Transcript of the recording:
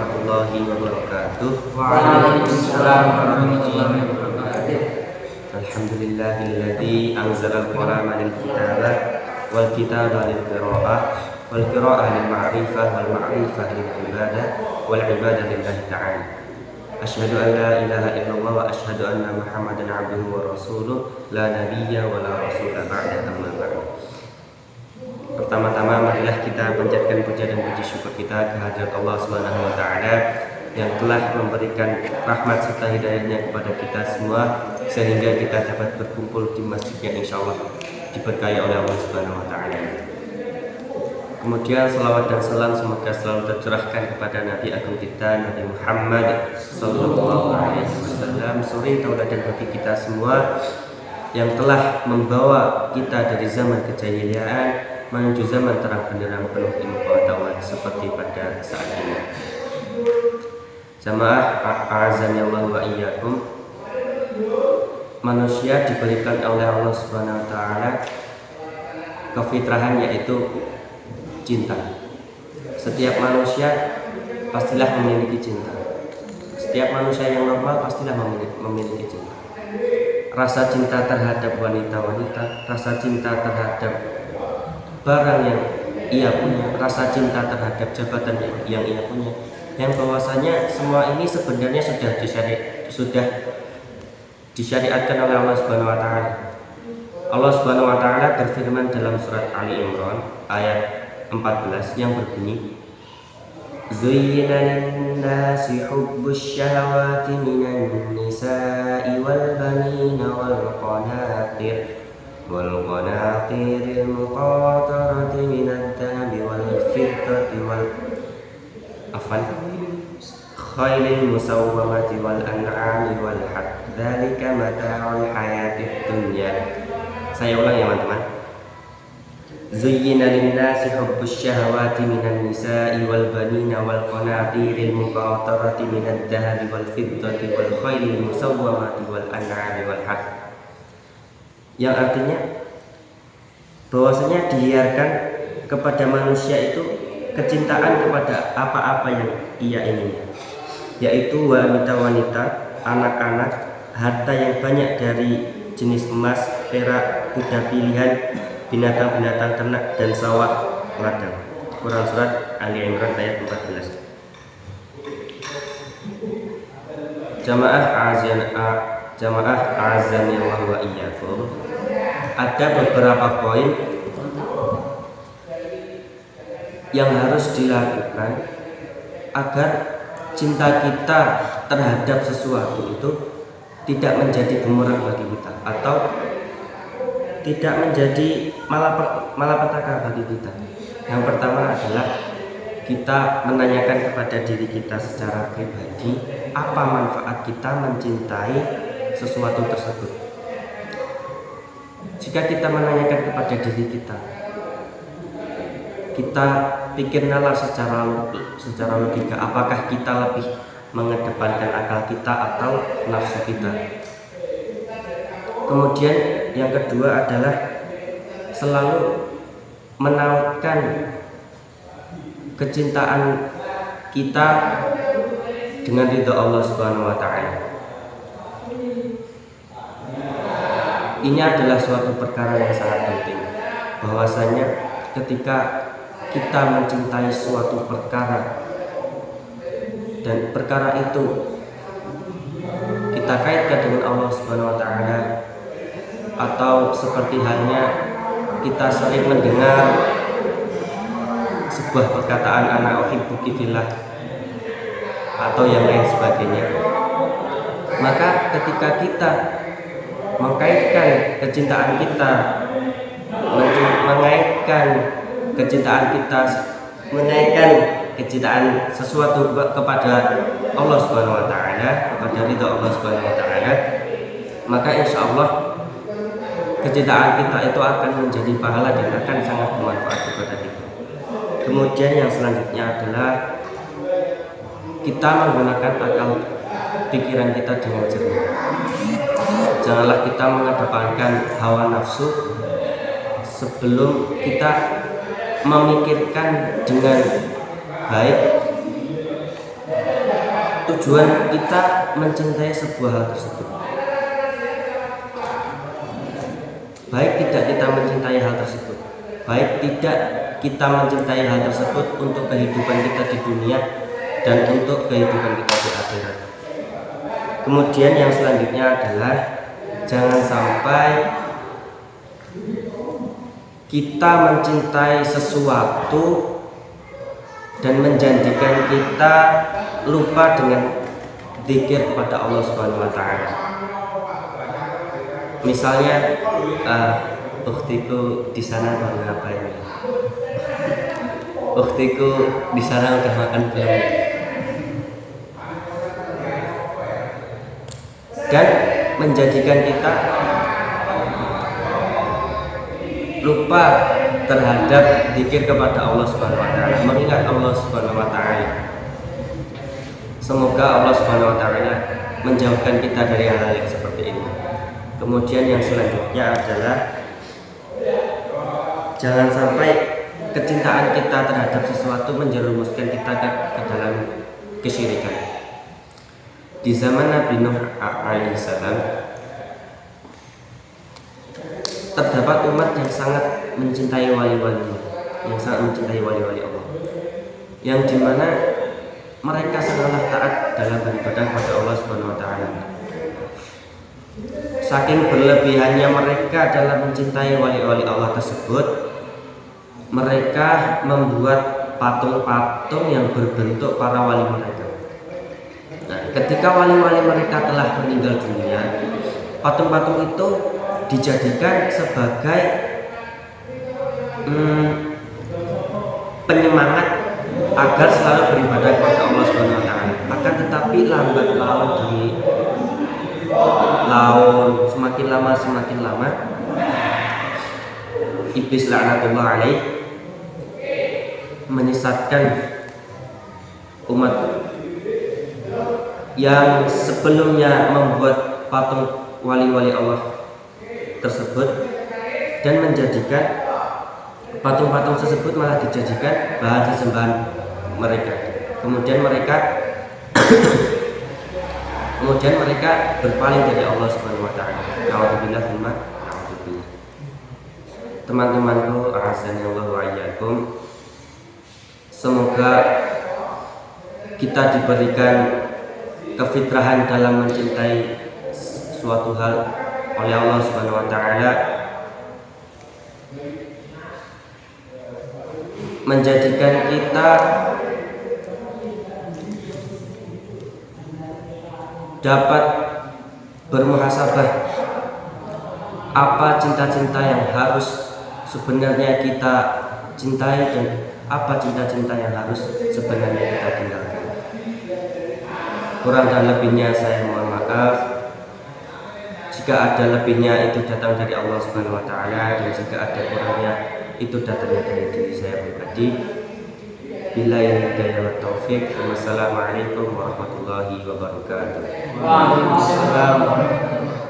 warahmatullahi wabarakatuh. Waalaikumsalam warahmatullahi wabarakatuh. Alhamdulillahilladzi anzalal qalama lil kitaba wal kitaba lil qiraah wal qiraah lil ma'rifah wal ma'rifah lil ibadah wal ibadah lillahi ta'ala. Asyhadu an la ilaha illallah wa asyhadu anna Muhammadan abduhu wa rasuluh la nabiyya wa la rasula ba'da amma ba'du. Pertama-tama marilah kita panjatkan puja dan puji syukur kita kehadirat Allah Subhanahu wa taala yang telah memberikan rahmat serta hidayahnya kepada kita semua sehingga kita dapat berkumpul di masjid yang insyaallah diberkahi oleh Allah Subhanahu wa taala. Kemudian salawat dan salam semoga selalu tercurahkan kepada Nabi agung kita Nabi Muhammad sallallahu alaihi wasallam, suri tauladan bagi kita semua yang telah membawa kita dari zaman kejahiliaan menuju zaman terang benderang penuh ilmu pengetahuan seperti pada saat ini. Jamaah a'azani Allah wa iyyakum. Manusia diberikan oleh Allah Subhanahu wa taala kefitrahan yaitu cinta. Setiap manusia pastilah memiliki cinta. Setiap manusia yang normal pastilah memiliki cinta. Rasa cinta terhadap wanita-wanita, rasa cinta terhadap barang yang ia punya, rasa cinta terhadap jabatan yang ia punya, yang bahwasanya semua ini sebenarnya sudah disyariatkan oleh Allah Subhanahu wa taala. Allah Subhanahu wa taala berfirman dalam surat Ali Imran ayat 14 yang berbunyi, Zuyyina lin-nasi hubbus syahawati minan nisa'i wal banina wal qanatir والقناطير المقنطرة من الذهب والفضة والخيل المسومة والأنعام والحرث ذلك متاع الحياة الدنيا. Saya ulang ya teman-teman. Zuyyina lin-nasi hubbus syahawati minan nisa'i wal banina wal qanatiril muqantarati minadh dhahabi wal fiddati wal khailil musawwamati wal an'ami wal harth. Yang artinya bahwasanya dihiarkan kepada manusia itu kecintaan kepada apa-apa yang ia ingini, yaitu wanita-wanita, anak-anak, harta yang banyak dari jenis emas, perak, kuda pilihan, binatang-binatang ternak dan sawah ladang. Quran surat Ali Imran ayat 14. Jamaah azani wa iyyakum. Ada beberapa poin yang harus dilakukan agar cinta kita terhadap sesuatu itu tidak menjadi bumerang bagi kita atau tidak menjadi malapetaka bagi kita. Yang pertama adalah kita menanyakan kepada diri kita secara pribadi apa manfaat kita mencintai sesuatu tersebut. Jika kita menanyakan kepada diri kita pikir nalar secara logika, apakah kita lebih mengedepankan akal kita atau nafsu kita. Kemudian yang kedua adalah selalu menautkan kecintaan kita dengan ridha Allah Subhanahu wa taala. Ini adalah suatu perkara yang sangat penting, bahwasanya ketika kita mencintai suatu perkara dan perkara itu kita kaitkan dengan Allah Subhanahu wa taala, atau seperti halnya kita sering mendengar sebuah perkataan ana uhibbuki fillah atau yang lain sebagainya, maka ketika kita mengaitkan kecintaan kita sesuatu kepada Allah Subhanahu wa taala, kepada ridha Allah Subhanahu wa taala, maka insyaallah kecintaan kita itu akan menjadi pahala dan akan sangat bermanfaat kepada kita. Kemudian yang selanjutnya adalah kita menggunakan akal pikiran kita dengan jernih. Janganlah kita mengedepankan hawa nafsu sebelum kita memikirkan dengan baik tujuan kita mencintai sebuah hal tersebut. Baik tidak kita mencintai hal tersebut, baik tidak kita mencintai hal tersebut untuk kehidupan kita di dunia dan untuk kehidupan kita di akhirat. Kemudian yang selanjutnya adalah jangan sampai kita mencintai sesuatu dan menjadikan kita lupa dengan zikir kepada Allah Subhanahu wa taala. Misalnya ukhtiku di sana baru ngapain? Ukhtiku di sana udah makan belum? Dan menjadikan kita lupa terhadap zikir kepada Allah Subhanahu wa taala, mengingat Allah Subhanahu wa taala. Semoga Allah Subhanahu wa taala menjauhkan kita dari hal-hal yang seperti ini. Kemudian yang selanjutnya adalah jangan sampai kecintaan kita terhadap sesuatu menjerumuskan kita ke dalam kesyirikan. Di zaman Nabi Nuh alaihissalam terdapat umat yang sangat mencintai wali-wali, yang sangat mencintai wali-wali Allah, yang dimana mereka sangatlah taat dalam beribadah kepada Allah Subhanahu wa taala. Saking berlebihannya mereka dalam mencintai wali-wali Allah tersebut, mereka membuat patung-patung yang berbentuk para wali mereka. Nah, ketika wali-wali mereka telah meninggal dunia, patung-patung itu dijadikan sebagai penyemangat agar selalu beribadah kepada Allah Subhanahu wa taala. Akan tetapi lambat laun demi laun semakin lama iblis laknatullah alaih menyesatkan umat yang sebelumnya membuat patung wali-wali Allah tersebut dan menjadikan patung-patung tersebut malah dijadikan bahan sesembahan mereka. Kemudian mereka berpaling dari Allah Subhanahu wa taala. Nauzubillah tsumma nauzubillah. Teman-temanku, a'azzanillahu wa iyyakum. Semoga kita diberikan kefitrahan dalam mencintai suatu hal oleh Allah Subhanahu wa taala, menjadikan kita dapat bermuhasabah apa cinta-cinta yang harus sebenarnya kita cintai dan apa cinta-cinta yang harus sebenarnya kita tinggalkan. Kurang dan lebihnya saya mohon maaf. Jika ada lebihnya itu datang dari Allah Subhanahu wa taala, dan jika ada kurangnya itu datangnya dari diri saya pribadi. Billahi hidayah wa taufik. Wassalamualaikum warahmatullahi wabarakatuh. Waalaikumsalam warahmatullahi wabarakatuh.